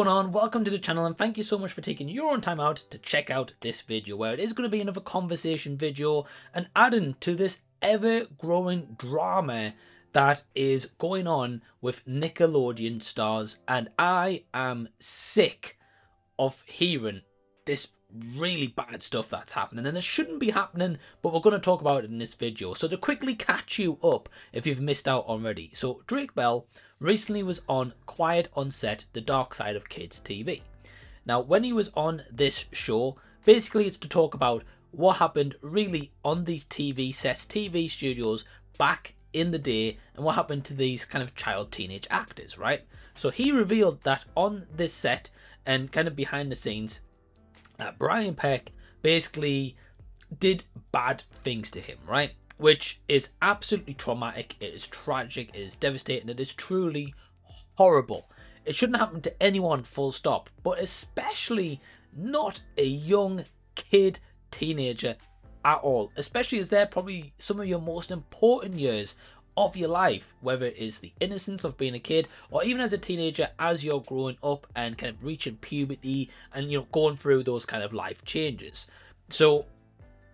going on? Welcome to the channel and thank you so much for taking your own time out to check out this video, where it is going to be another conversation video and adding to this ever-growing drama that is going on with Nickelodeon stars. And I am sick of hearing this really bad stuff that's happening, and it shouldn't be happening, but we're going to talk about it in this video. So to quickly catch you up if you've missed out already, so Drake Bell recently was on Quiet on Set, The Dark Side of Kids TV. Now when he was on this show, basically it's to talk about what happened really on these TV sets, TV studios back in the day, and what happened to these kind of child teenage actors, right? So he revealed that on this set and kind of behind the scenes, Brian Peck basically did bad things to him, right? Which is absolutely traumatic, it is tragic, it is devastating, it is truly horrible. It shouldn't happen to anyone, full stop, but especially not a young kid, teenager at all, especially as they're probably some of your most important years of your life, whether it is the innocence of being a kid or even as a teenager as you're growing up and kind of reaching puberty and, you know, going through those kind of life changes. So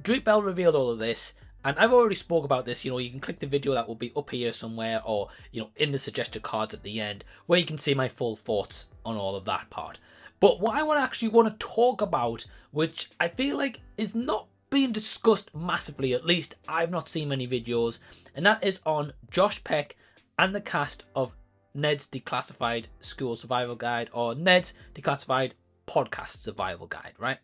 Drake Bell revealed all of this, and I've already spoke about this. You know, you can click the video that will be up here somewhere, or, you know, in the suggested cards at the end, where you can see my full thoughts on all of that part. But what I want to talk about, which I feel like is not being discussed massively, at least I've not seen many videos, and that is on Josh Peck and the cast of Ned's Declassified School Survival Guide, or Ned's Declassified Podcast Survival Guide, right?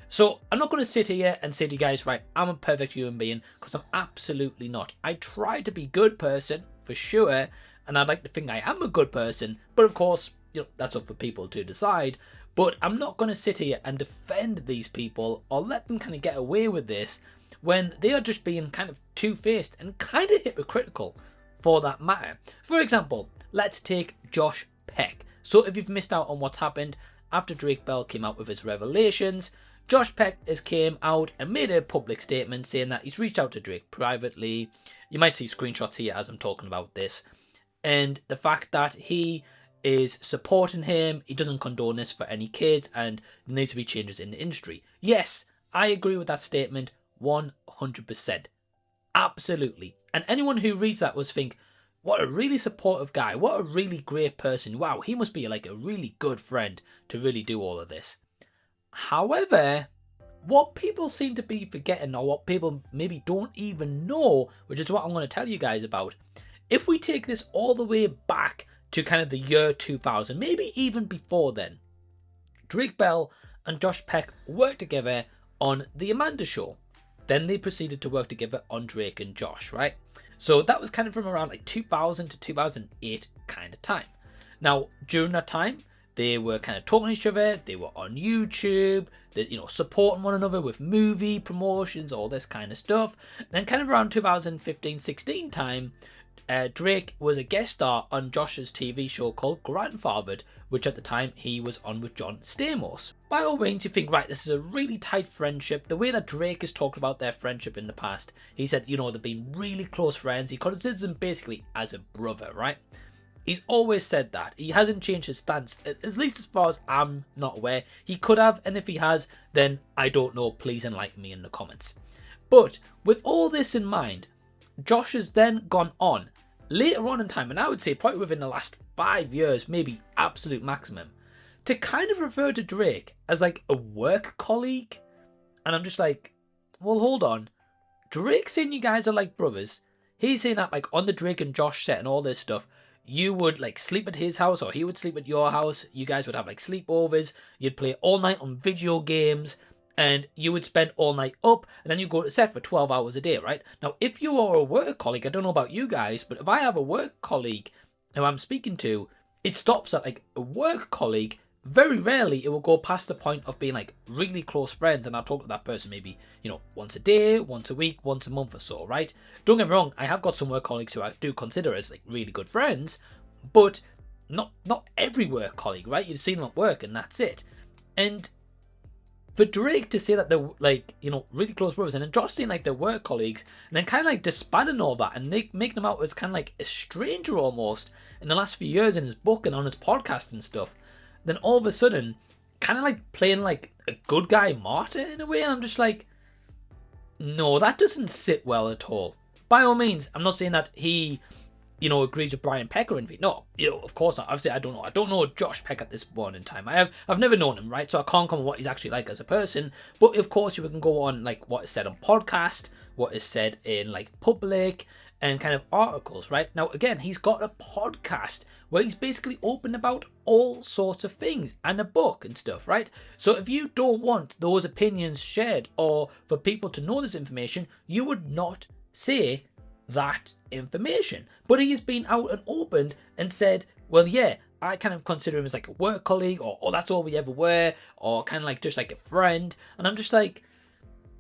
So I'm not going to sit here and say to you guys, right, I'm a perfect human being, because I'm absolutely not. I try to be a good person for sure, and I'd like to think I am a good person, but of course, you know, that's up for people to decide. But I'm not going to sit here and defend these people or let them kind of get away with this when they are just being kind of two-faced and kind of hypocritical for that matter. For example, let's take Josh Peck. So if you've missed out on what's happened after Drake Bell came out with his revelations, Josh Peck has came out and made a public statement saying that he's reached out to Drake privately. You might see screenshots here as I'm talking about this. And the fact that he is supporting him, he doesn't condone this for any kids, and there needs to be changes in the industry. Yes, I agree with that statement 100%. Absolutely. And anyone who reads that will think, what a really supportive guy, what a really great person, wow, he must be like a really good friend to really do all of this. However, what people seem to be forgetting, or what people maybe don't even know, which is what I'm going to tell you guys about, if we take this all the way back to kind of the year 2000, maybe even before then, Drake Bell and Josh Peck worked together on The Amanda Show. Then they proceeded to work together on Drake and Josh, right? So that was kind of from around like 2000 to 2008 kind of time. Now, during that time, they were kind of talking to each other, they were on YouTube, they, you know, supporting one another with movie promotions, all this kind of stuff. And then kind of around 2015-16 time, Drake was a guest star on Josh's TV show called Grandfathered, which at the time he was on with John Stamos. By all means, you think, right, this is a really tight friendship. The way that Drake has talked about their friendship in the past, he said, you know, they've been really close friends. He considers them basically as a brother, right? He's always said that. He hasn't changed his stance, at least as far as I'm not aware. He could have, and if he has, then I don't know. Please enlighten me in the comments. But with all this in mind, Josh has then gone on later on in time, and I would say probably within the last 5 years, maybe absolute maximum, to kind of refer to Drake as like a work colleague. And I'm just like, well, hold on. Drake's saying you guys are like brothers. He's saying that like on the Drake and Josh set and all this stuff, you would like sleep at his house or he would sleep at your house. You guys would have like sleepovers. You'd play all night on video games. And you would spend all night up, and then you go to set for 12 hours a day, right? Now, if you are a work colleague, I don't know about you guys, but if I have a work colleague who I'm speaking to, it stops at like a work colleague. Very rarely it will go past the point of being like really close friends, and I'll talk to that person maybe, you know, once a day, once a week, once a month or so, right? Don't get me wrong, I have got some work colleagues who I do consider as like really good friends, but not every work colleague, right? You'd see them at work and that's it. And for Drake to say that they're like, you know, really close brothers, and then Josh saying like they're work colleagues, and then kind of like disbanding all that and make them out as kind of like a stranger almost in the last few years in his book and on his podcast and stuff, then all of a sudden kind of like playing like a good guy martyr in a way, and I'm just like, no, that doesn't sit well at all. By all means, I'm not saying that he, agrees with Brian Peck or anything. No, of course not. Obviously, I don't know Josh Peck at this point in time. I've never known him, right? So I can't comment on what he's actually like as a person. But of course, you can go on like what is said on podcast, what is said in like public and kind of articles, right? Now, again, he's got a podcast where he's basically open about all sorts of things and a book and stuff, right? So if you don't want those opinions shared or for people to know this information, you would not say that information. But he has been out and opened and said, well, yeah, I kind of consider him as like a work colleague, or that's all we ever were, or kind of like just like a friend. And I'm just like,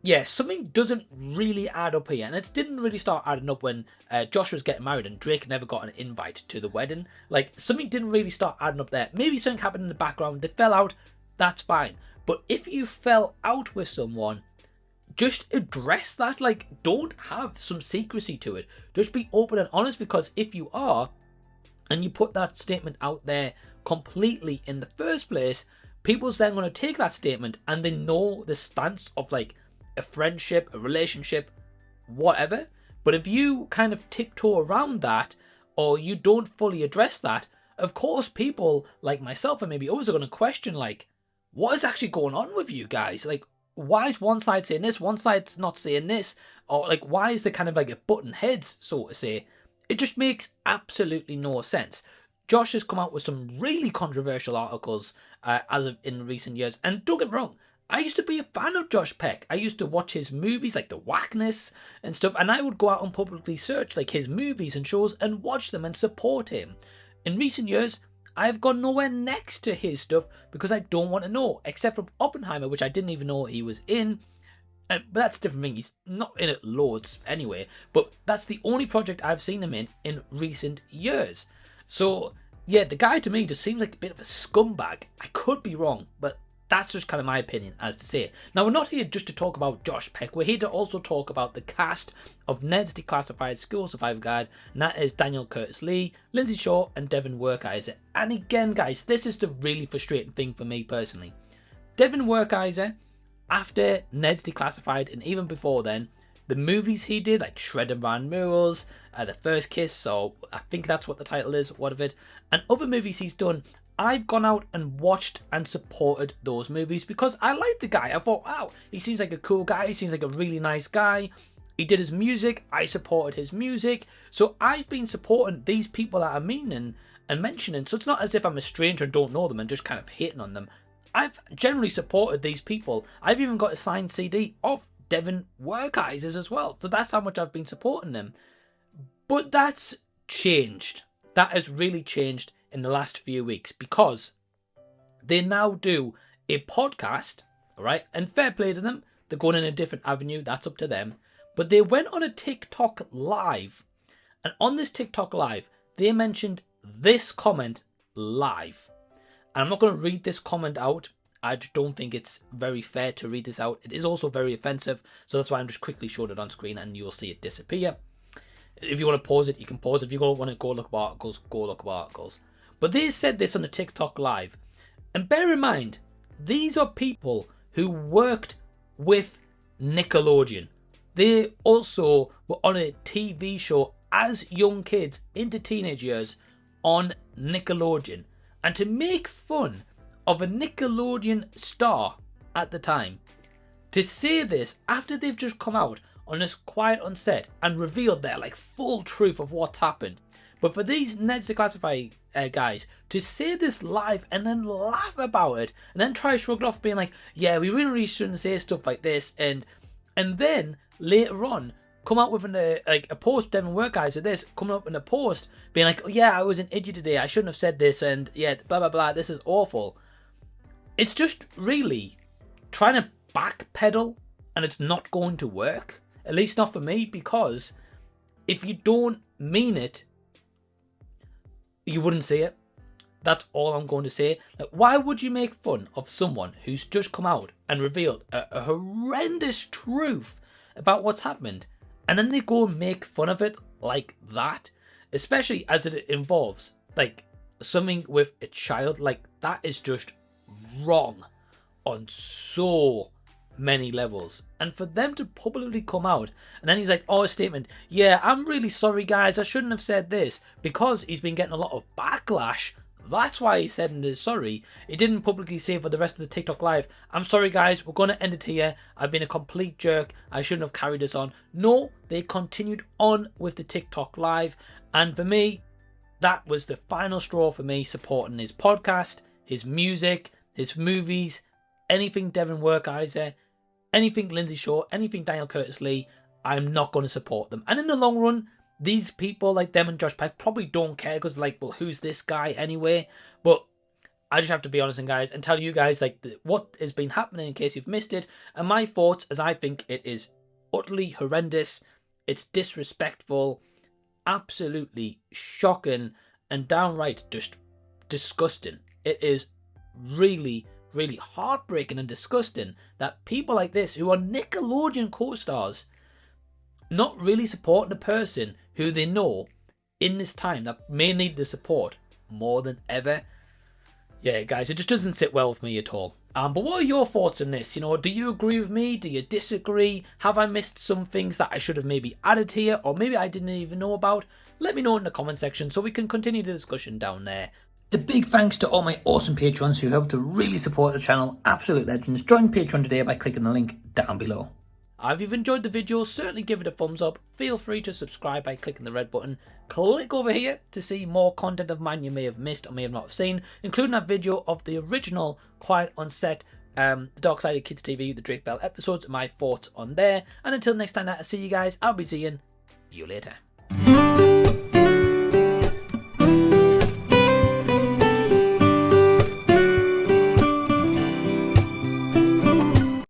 yeah, something doesn't really add up here. And it didn't really start adding up when Josh was getting married and Drake never got an invite to the wedding. Like, something didn't really start adding up there. Maybe something happened in the background. They fell out. That's fine. But if you fell out with someone, just address that. Like, don't have some secrecy to it. Just be open and honest, because if you are, and you put that statement out there completely in the first place, people's then going to take that statement and they know the stance of like a friendship, a relationship, whatever. But if you kind of tiptoe around that, or you don't fully address that, of course people like myself and maybe others are going to question like, what is actually going on with you guys? Like, why is one side saying this, one side's not saying this? Or like, why is there kind of like a button heads, so to say? It just makes absolutely no sense. Josh has come out with some really controversial articles as of in recent years. And don't get me wrong, I used to be a fan of Josh Peck. I used to watch his movies like The Whackness and stuff. And I would go out and publicly search like his movies and shows and watch them and support him. In recent years, I've gone nowhere next to his stuff because I don't want to know. Except from Oppenheimer, which I didn't even know he was in. But that's a different thing. He's not in it loads anyway. But that's the only project I've seen him in recent years. So, yeah, the guy to me just seems like a bit of a scumbag. I could be wrong, but that's just kind of my opinion as to say it. Now, we're not here just to talk about Josh Peck. We're here to also talk about the cast of Ned's Declassified School Survival Guide. And that is Daniel Curtis Lee, Lindsay Shaw, and Devin Werkheiser. And again, guys, this is the really frustrating thing for me personally. Devin Werkheiser, after Ned's Declassified, and even before then, the movies he did, like Shred and Van Murals, The First Kiss, so I think that's what the title is, what of it, and other movies he's done, I've gone out and watched and supported those movies because I like the guy. I thought, wow, he seems like a cool guy, he seems like a really nice guy. He did his music, I supported his music, so I've been supporting these people that I'm meaning and mentioning, so it's not as if I'm a stranger and don't know them and just kind of hating on them. I've generally supported these people. I've even got a signed CD of Devin Werkheiser's as well. So that's how much I've been supporting them. But that's changed. That has really changed in the last few weeks because they now do a podcast, right? And fair play to them. They're going in a different avenue. That's up to them. But they went on a TikTok live. And on this TikTok live, they mentioned this comment live. And I'm not going to read this comment out. I just don't think it's very fair to read this out. It is also very offensive. So that's why I'm just quickly showing it on screen and you'll see it disappear. If you want to pause it, you can pause. If you want to go look up articles, go look up articles. But they said this on a TikTok live. And bear in mind, these are people who worked with Nickelodeon. They also were on a TV show as young kids into teenage years on Nickelodeon. And to make fun of a Nickelodeon star at the time, to say this after they've just come out on this quiet on set and revealed their like full truth of what's happened. But for these Ned's Declassified guys to say this live and then laugh about it and then try to shrug it off being like, yeah, we really shouldn't say stuff like this, and then later on come out with a post, Devin Werkheiser this, coming up in a post, being like, oh, yeah, I was an idiot today, I shouldn't have said this, and yeah, blah, blah, blah, this is awful. It's just really trying to backpedal, and it's not going to work. At least not for me, because if you don't mean it, you wouldn't say it. That's all I'm going to say. Like, why would you make fun of someone who's just come out and revealed a horrendous truth about what's happened, and then they go and make fun of it like that, especially as it involves like something with a child, like, that is just wrong on so many levels. And for them to publicly come out, and then he's like, oh, a statement, yeah, I'm really sorry guys, I shouldn't have said this, because he's been getting a lot of backlash. That's why he said his sorry. He didn't publicly say for the rest of the TikTok live, I'm sorry guys, we're going to end it here, I've been a complete jerk, I shouldn't have carried this on. No, they continued on with the TikTok live, and for me, that was the final straw for me supporting his podcast, his music, his movies, anything Devin Workeyser, anything Lindsay Shaw, anything Daniel Curtis Lee. I'm not going to support them. And in the long run, these people like them and Josh Peck probably don't care, because like, well, who's this guy anyway? But I just have to be honest, and guys, and tell you guys like what has been happening in case you've missed it. And my thoughts, as I think it is utterly horrendous, it's disrespectful, absolutely shocking, and downright just disgusting. It is really, really heartbreaking and disgusting that people like this, who are Nickelodeon co-stars, not really supporting a person who they know in this time that may need the support more than ever. Yeah, guys, it just doesn't sit well with me at all. But what are your thoughts on this? You know, do you agree with me? Do you disagree? Have I missed some things that I should have maybe added here, or maybe I didn't even know about? Let me know in the comment section so we can continue the discussion down there. A big thanks to all my awesome patrons who help to really support the channel. Absolute legends. Join Patreon today by clicking the link down below. If you've enjoyed the video, certainly give it a thumbs up. Feel free to subscribe by clicking the red button. Click over here to see more content of mine you may have missed or may have not seen, including that video of the original Quiet on Set, the Dark Side of Kids TV, the Drake Bell episodes, and my thoughts on there. And until next time that I see you guys, I'll be seeing you later.